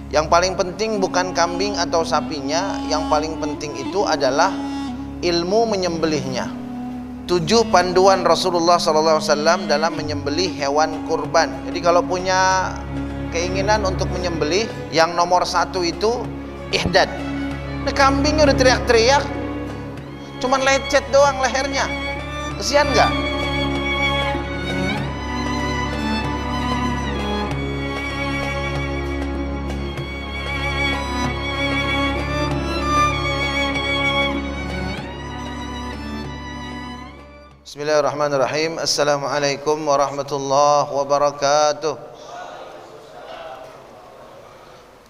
Yang paling penting bukan kambing atau sapinya, yang paling penting itu adalah ilmu menyembelihnya. 7 panduan Rasulullah SAW dalam menyembelih hewan kurban. Jadi kalau punya keinginan untuk menyembelih, yang nomor 1 itu ihdad. Ini kambingnya udah teriak-teriak, cuman lecet doang lehernya, kesian nggak? Bismillahirrahmanirrahim. Assalamualaikum warahmatullahi wabarakatuh.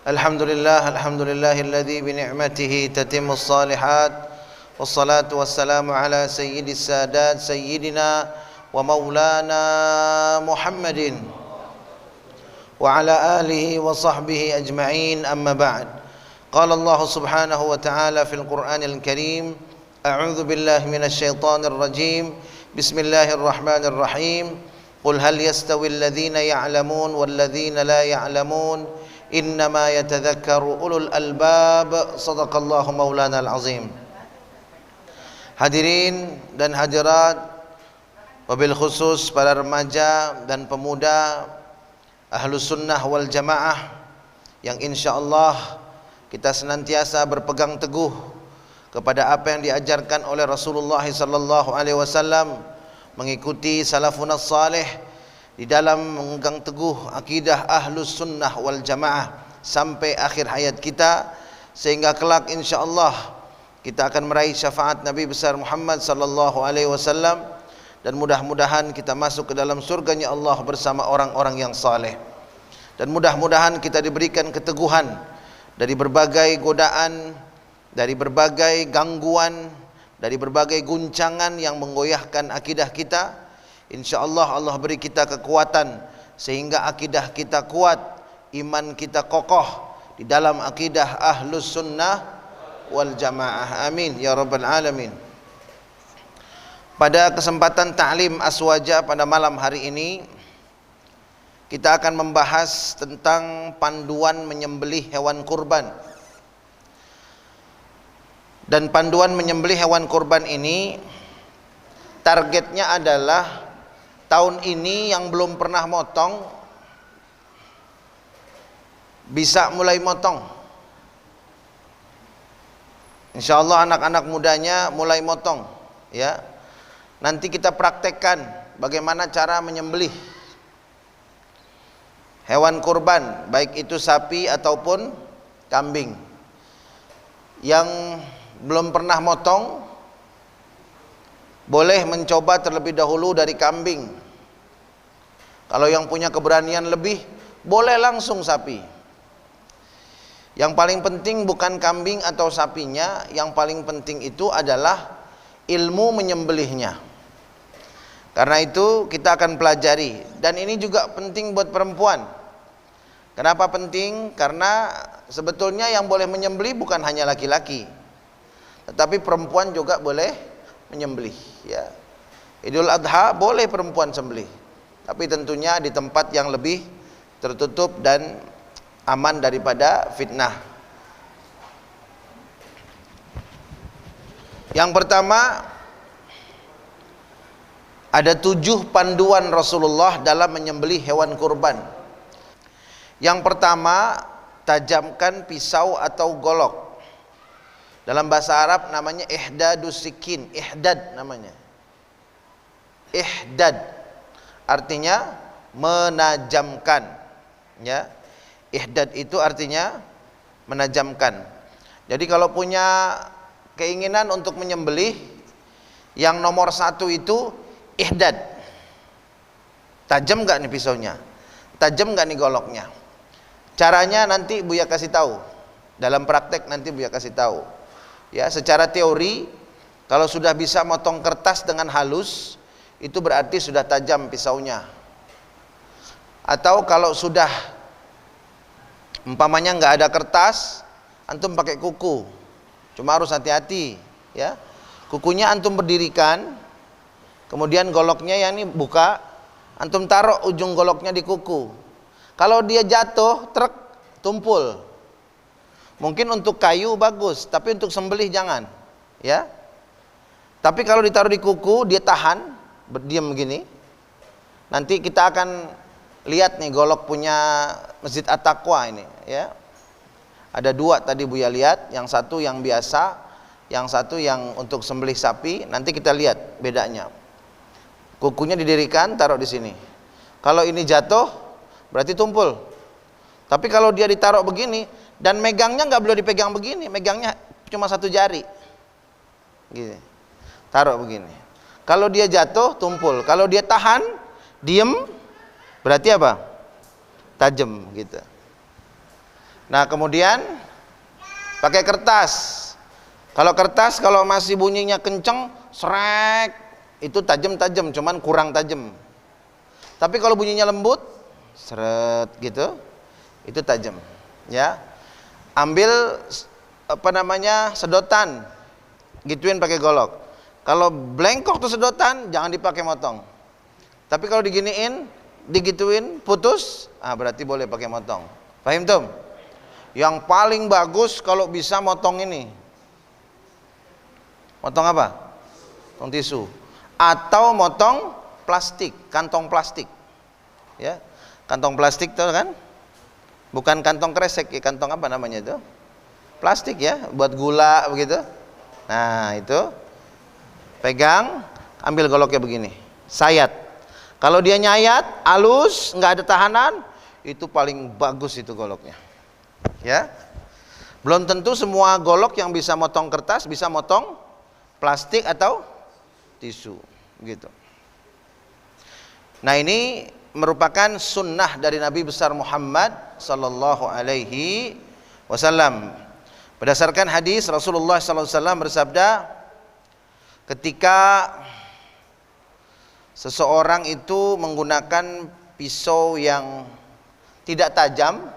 Alhamdulillahilladzi bi ni'matihi tatimmus shalihat. Wassalatu wassalamu ala sayyidis sadat sayyidina wa maulana Muhammadin wa ala alihi wa sahbihi ajma'in, amma ba'd. Qala Allah subhanahu wa ta'ala fil Qur'anil Karim, a'udzu billahi minasy syaithanir rajim. Bismillahirrahmanirrahim. Qul hal yastawil ladzina ya'lamun wal ladzina la ya'lamun innama yatadzakkaru ulul albab. Shadaqallahu maulanal azim. Hadirin dan hadirat, wabil khusus para remaja dan pemuda Ahlus Sunnah wal Jamaah yang insyaallah kita senantiasa berpegang teguh kepada apa yang diajarkan oleh Rasulullah sallallahu alaihi wasallam, mengikuti salafun salih di dalam memegang teguh akidah Ahlus Sunnah wal Jamaah sampai akhir hayat kita, sehingga kelak insyaallah kita akan meraih syafaat Nabi besar Muhammad sallallahu alaihi wasallam, dan mudah-mudahan kita masuk ke dalam surganya Allah bersama orang-orang yang saleh. Dan mudah-mudahan kita diberikan keteguhan dari berbagai godaan, dari berbagai gangguan, dari berbagai guncangan yang menggoyahkan akidah kita. InsyaAllah Allah beri kita kekuatan sehingga akidah kita kuat, iman kita kokoh di dalam akidah Ahlus Sunnah wal Jamaah. Amin ya rabbal alamin. Pada kesempatan ta'lim aswaja pada malam hari ini, kita akan membahas tentang panduan menyembelih hewan kurban. Dan panduan menyembelih hewan kurban ini targetnya adalah tahun ini yang belum pernah motong bisa mulai motong. Insyaallah anak-anak mudanya mulai motong, ya. Nanti kita praktekkan bagaimana cara menyembelih hewan kurban, baik itu sapi ataupun kambing. Yang belum pernah motong boleh mencoba terlebih dahulu dari kambing. Kalau yang punya keberanian lebih, boleh langsung sapi. Yang paling penting bukan kambing atau sapinya, yang paling penting itu adalah ilmu menyembelihnya. Karena itu kita akan pelajari, dan ini juga penting buat perempuan. Kenapa penting? Karena sebetulnya yang boleh menyembelih bukan hanya laki-laki, tetapi perempuan juga boleh menyembelih, ya. Idul Adha boleh perempuan sembelih, tapi tentunya di tempat yang lebih tertutup dan aman daripada fitnah. Yang pertama, ada 7 panduan Rasulullah dalam menyembelih hewan kurban. Yang pertama, tajamkan pisau atau golok. Dalam bahasa Arab namanya ihdadus sikin, ihdad namanya. Ihdad artinya menajamkan, ya. Ihdad itu artinya menajamkan. Jadi kalau punya keinginan untuk menyembelih, yang nomor 1 itu ihdad. Tajam enggak nih pisaunya? Tajam enggak nih goloknya? Caranya nanti Buya kasih tahu. Dalam praktek nanti Buya kasih tahu. Ya, secara teori kalau sudah bisa motong kertas dengan halus, itu berarti sudah tajam pisaunya. Atau kalau sudah umpamanya nggak ada kertas, antum pakai kuku. Cuma harus hati-hati, ya. Kukunya antum berdirikan, kemudian goloknya yang ini buka, antum taruh ujung goloknya di kuku. Kalau dia jatuh, truk, tumpul. Mungkin untuk kayu bagus, tapi untuk sembelih jangan. Ya. Tapi kalau ditaruh di kuku, dia tahan, berdiam begini. Nanti kita akan lihat nih golok punya Masjid At-Taqwa ini, ya. Ada dua tadi Buya lihat, yang satu yang biasa, yang satu yang untuk sembelih sapi. Nanti kita lihat bedanya. Kukunya didirikan, taruh di sini. Kalau ini jatuh, berarti tumpul. Tapi kalau dia ditaruh begini, dan megangnya nggak boleh dipegang begini, megangnya cuma satu jari, gini, taruh begini. Kalau dia jatuh, tumpul. Kalau dia tahan, diem, berarti apa? Tajam, gitu. Nah kemudian pakai kertas. Kalau kertas, kalau masih bunyinya kenceng, srek, itu tajam-tajam, cuman kurang tajam. Tapi kalau bunyinya lembut, seret gitu, itu tajam. Ya. Ambil sedotan, gituin pakai golok. Kalau blengkok tuh sedotan, jangan dipakai motong. Tapi kalau diginiin, digituin, putus, berarti boleh pakai motong. Paham tuh? Yang paling bagus kalau bisa motong ini. Motong apa? Motong tisu. Atau motong plastik, kantong plastik. Ya, kantong plastik tuh kan? Bukan kantong kresek, ya, kantong apa namanya itu? Plastik ya, buat gula begitu. Nah itu, pegang, ambil goloknya begini, sayat. Kalau dia nyayat, halus, nggak ada tahanan, itu paling bagus itu goloknya. Ya, belum tentu semua golok yang bisa motong kertas bisa motong plastik atau tisu, gitu. Nah ini merupakan sunnah dari Nabi besar Muhammad sallallahu alaihi wasallam. Berdasarkan hadis Rasulullah sallallahu alaihi wasallam bersabda, ketika seseorang itu menggunakan pisau yang tidak tajam,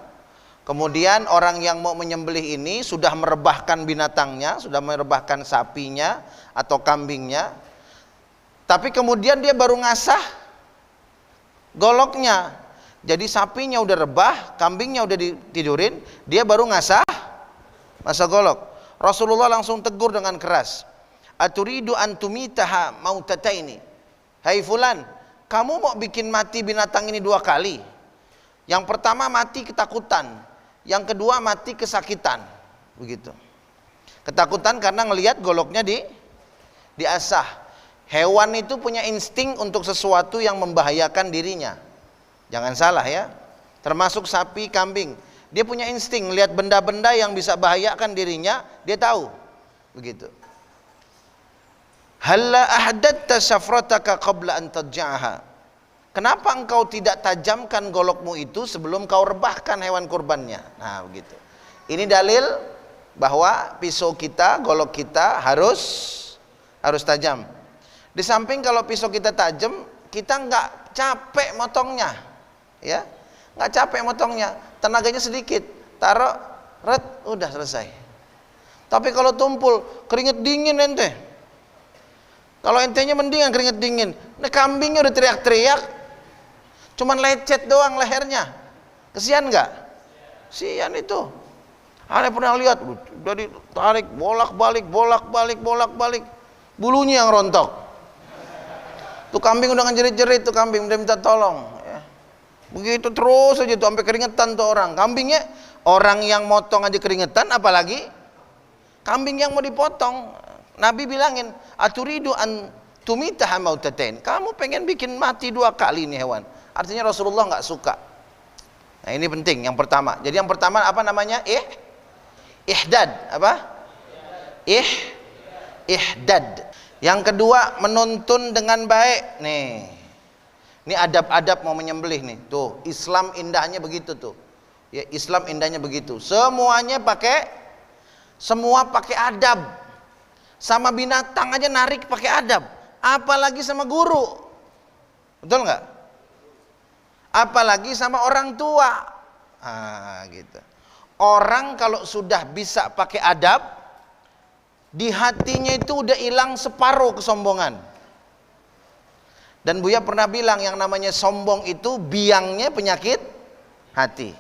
kemudian orang yang mau menyembelih ini sudah merebahkan binatangnya, sudah merebahkan sapinya atau kambingnya, tapi kemudian dia baru ngasah goloknya. Jadi sapinya udah rebah, kambingnya udah ditidurin, dia baru ngasah golok. Rasulullah langsung tegur dengan keras, aturidu antumitaha mautataini. Hai fulan, kamu mau bikin mati binatang ini dua kali. Yang pertama mati ketakutan, yang kedua mati kesakitan. Begitu. Ketakutan karena ngelihat goloknya diasah. Hewan itu punya insting untuk sesuatu yang membahayakan dirinya. Jangan salah ya. Termasuk sapi, kambing. Dia punya insting, lihat benda-benda yang bisa bahayakan dirinya, dia tahu. Begitu. Halla ahdatta syafrataka qabla an tadja'aha. Kenapa engkau tidak tajamkan golokmu itu sebelum kau rebahkan hewan kurbannya? Nah, begitu. Ini dalil bahwa pisau kita, golok kita harus tajam. Di samping kalau pisau kita tajam, kita nggak capek motongnya, ya, nggak capek motongnya, tenaganya sedikit, taruh, ret, udah selesai. Tapi kalau tumpul, keringet dingin ente. Kalau entenya mendingan keringet dingin. Nah kambingnya udah teriak-teriak, cuman lecet doang lehernya, kesian nggak? Kesian itu. Anda pernah lihat, udah ditarik bolak-balik, bulunya yang rontok. Tuh kambing udah ngejerit-jerit, tuh kambing udah minta tolong ya. Begitu terus aja tuh sampai keringetan tuh orang. Kambingnya, orang yang motong aja keringetan, apalagi kambing yang mau dipotong. Nabi bilangin, aturidu an tumitaha mautatain. Kamu pengen bikin mati dua kali nih hewan. Artinya Rasulullah nggak suka. Nah ini penting yang pertama. Jadi yang pertama apa namanya? Ihdad. Apa? Ihdad. Yang kedua, menuntun dengan baik. Nih, ini adab-adab mau menyembelih nih. Tuh, Islam indahnya begitu tuh. Ya, Islam indahnya begitu. Semua pakai adab. Sama binatang aja narik pakai adab. Apalagi sama guru. Betul nggak? Apalagi sama orang tua. Gitu. Orang kalau sudah bisa pakai adab, di hatinya itu udah hilang separuh kesombongan. Dan Buya pernah bilang yang namanya sombong itu biangnya penyakit hati.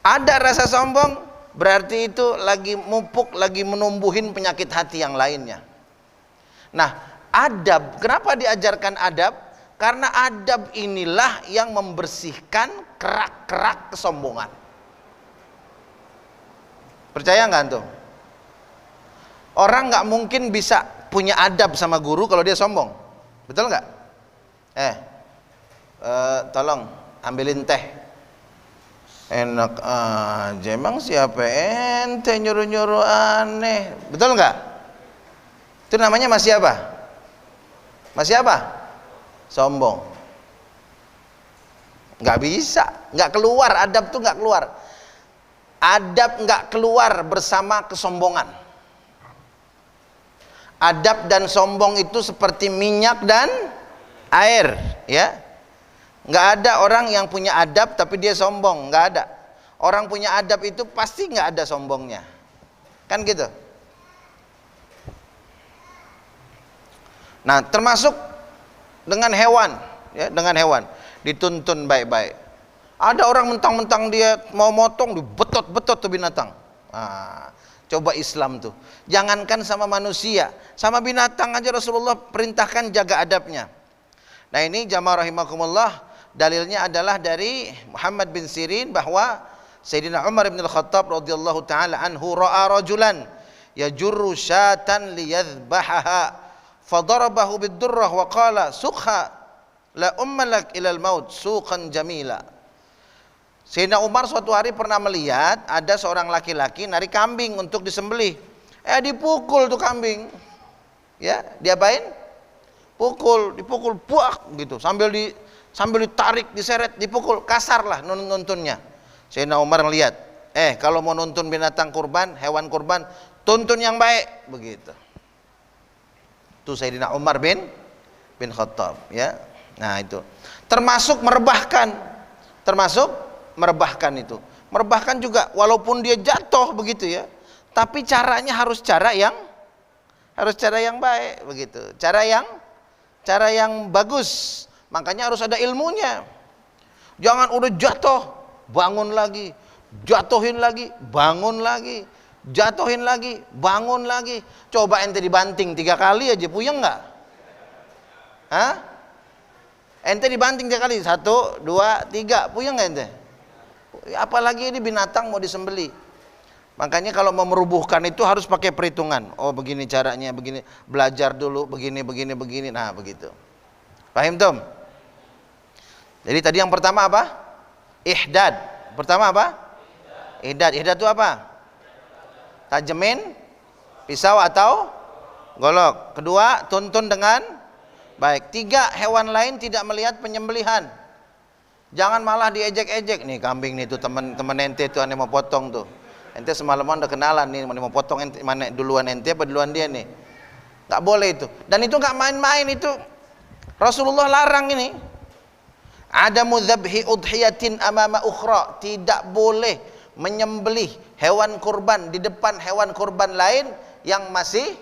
Ada rasa sombong, berarti itu lagi mupuk, lagi menumbuhin penyakit hati yang lainnya. Nah, adab, kenapa diajarkan adab? Karena adab inilah yang membersihkan kerak-kerak kesombongan. Percaya nggak antum? Orang nggak mungkin bisa punya adab sama guru kalau dia sombong, betul nggak? Tolong ambilin teh. Enak aja, emang siapa ente nyuruh-nyuruh aneh, betul nggak? Itu namanya masih apa? Masih apa? Sombong. Nggak bisa, nggak keluar, adab tuh nggak keluar. Adab nggak keluar bersama kesombongan. Adab dan sombong itu seperti minyak dan air, ya. Nggak ada orang yang punya adab tapi dia sombong, nggak ada. Orang punya adab itu pasti nggak ada sombongnya, kan gitu. Nah, termasuk dengan hewan, ya, dengan hewan dituntun baik-baik. Ada orang mentang-mentang dia mau motong, dibetot-betot tuh binatang. Coba Islam tuh, jangankan sama manusia, sama binatang aja Rasulullah perintahkan jaga adabnya. Nah, ini jamaah rahimakumullah, dalilnya adalah dari Muhammad bin Sirin bahwa Sayyidina Umar bin Al-Khattab radhiyallahu taala anhu ra'a rajulan yajurru syatan liyadhbahaha fadarabahu bid-durrah wa qala sukha la ummalak ilal maut suqan jamila. Sayyidina Umar suatu hari pernah melihat ada seorang laki-laki narik kambing untuk disembelih. Dipukul tuh kambing. Ya, diapain? Dipukul buak gitu, sambil ditarik, diseret, dipukul, kasar lah nuntunnya. Sayyidina Umar ngelihat, kalau mau nuntun binatang kurban, hewan kurban, tuntun yang baik, begitu. Itu Sayyidina Umar bin Khattab, ya. Nah, itu termasuk merebahkan itu. Merebahkan juga walaupun dia jatuh begitu ya, tapi caranya harus cara yang baik begitu. Cara yang bagus. Makanya harus ada ilmunya. Jangan udah jatuh, bangun lagi, jatuhin lagi, bangun lagi, jatuhin lagi, bangun lagi. Coba ente dibanting 3 kali aja, puyeng nggak? Hah? Ente dibanting 3 kali, 1, 2, 3, puyeng nggak ente? Apalagi ini binatang mau disembeli. Makanya kalau mau merubuhkan itu harus pakai perhitungan. Oh, begini caranya, begini, belajar dulu, begini. Nah, begitu. Paham Tom? Jadi tadi yang pertama apa? Ihdad. Pertama apa? Ihdad. Ihdad itu apa? Tajemin pisau atau golok. Kedua, tuntun dengan baik. 3, hewan lain tidak melihat penyembelihan. Jangan malah diejek-ejek. Nih kambing nih tuh teman ente tuh ane mau potong tuh. Ente semalaman udah kenalan nih, mau potong ente, mana duluan ente apa duluan dia nih. Nggak boleh itu. Dan itu nggak main-main itu. Rasulullah larang ini. Ada mudzabhi udhiyatin amama ukhra. Tidak boleh menyembelih hewan kurban di depan hewan kurban lain yang masih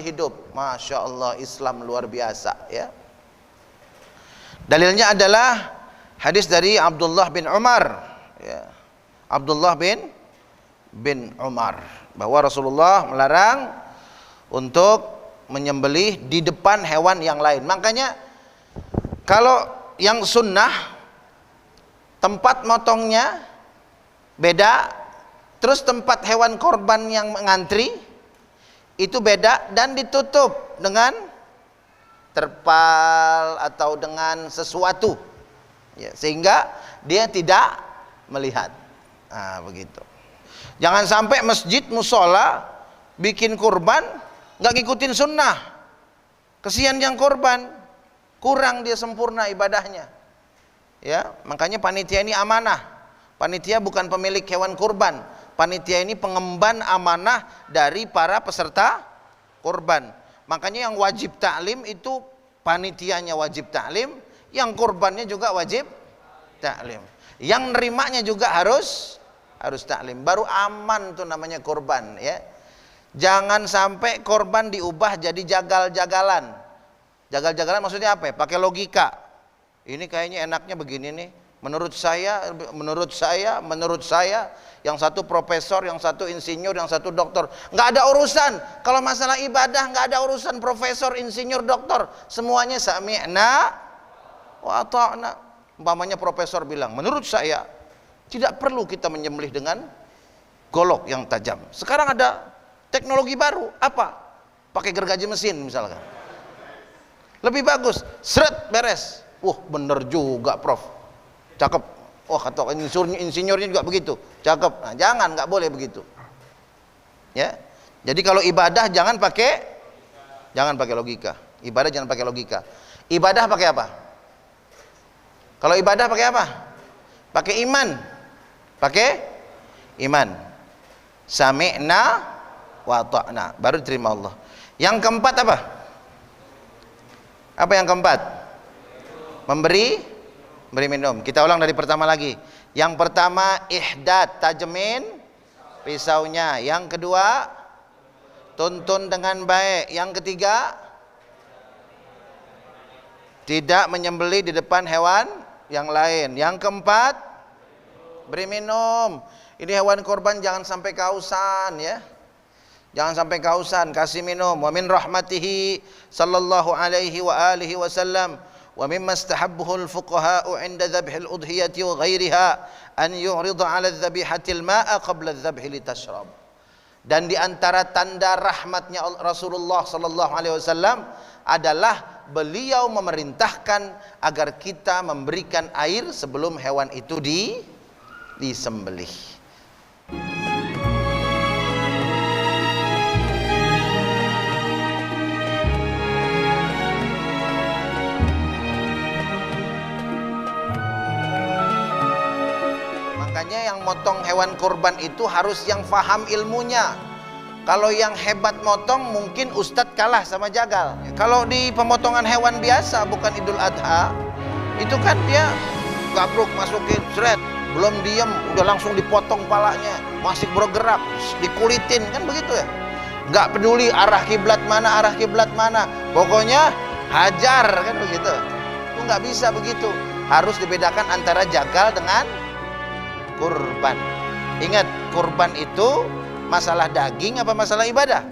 hidup. Masya Allah, Islam luar biasa ya. Dalilnya adalah hadis dari Abdullah bin Umar ya. Abdullah bin Umar bahwa Rasulullah melarang untuk menyembelih di depan hewan yang lain. Makanya kalau yang sunnah tempat motongnya beda, terus tempat hewan korban yang mengantri itu beda dan ditutup dengan terpal atau dengan sesuatu ya, sehingga dia tidak melihat. Nah, begitu. Jangan sampai masjid musola bikin kurban nggak ngikutin sunnah, kesian yang korban, kurang dia sempurna ibadahnya ya. Makanya panitia ini amanah. Panitia bukan pemilik hewan kurban. Panitia ini pengemban amanah dari para peserta kurban. Makanya yang wajib taklim itu panitianya wajib taklim, yang kurbannya juga wajib taklim. Yang nerimanya juga harus taklim. Baru aman tuh namanya kurban ya. Jangan sampai korban diubah jadi jagal-jagalan. Jagal-jagalan maksudnya apa ya? Pakai logika. Ini kayaknya enaknya begini nih, menurut saya, yang satu profesor, yang satu insinyur, yang satu doktor. Nggak ada urusan. Kalau masalah ibadah nggak ada urusan profesor, insinyur, doktor. Semuanya sami'na wa ata'na. Umpamanya profesor bilang, menurut saya tidak perlu kita menyembelih dengan golok yang tajam. Sekarang ada teknologi baru, apa? Pakai gergaji mesin misalkan. Lebih bagus, seret beres. Bener juga Prof. Cakep. Kata insinyurnya juga begitu. Cakep. Nah, jangan, nggak boleh begitu. Ya. Jadi kalau ibadah jangan pakai logika. Ibadah jangan pakai logika. Ibadah pakai apa? Kalau ibadah pakai apa? Pakai iman. Pakai iman. Sami'na wa ta'na, baru diterima Allah. Yang keempat apa? Apa yang keempat? Memberi minum. Kita ulang dari pertama lagi. Yang pertama ihdad, tajemin pisaunya. Yang kedua tuntun dengan baik. Yang ketiga tidak menyembelih di depan hewan yang lain. Yang keempat beri minum. Ini hewan korban jangan sampai kehausan ya. Jangan sampai kehausan, kasih minum. Wa min rahmatihi sallallahu alaihi wa alihi wasallam wa mimma istahabbahu al-fuqaha'u 'inda dhabhil udhiyati wa ghairiha an yu'rida 'ala adh-dhabihati al-ma'a qabla adh-dhabhi litashrab. Dan di antara tanda rahmatnya Rasulullah sallallahu alaihi wasallam adalah beliau memerintahkan agar kita memberikan air sebelum hewan itu disembelih. Makanya yang motong hewan kurban itu harus yang faham ilmunya. Kalau yang hebat motong mungkin ustadz kalah sama jagal. Kalau di pemotongan hewan biasa bukan Idul Adha, itu kan dia gabruk masukin seret, belum diem udah langsung dipotong palanya, masih bergerak, dikulitin kan begitu ya. Nggak peduli arah kiblat mana, pokoknya hajar kan begitu. Itu nggak bisa begitu. Harus dibedakan antara jagal dengan kurban. Ingat, kurban itu masalah daging apa masalah ibadah?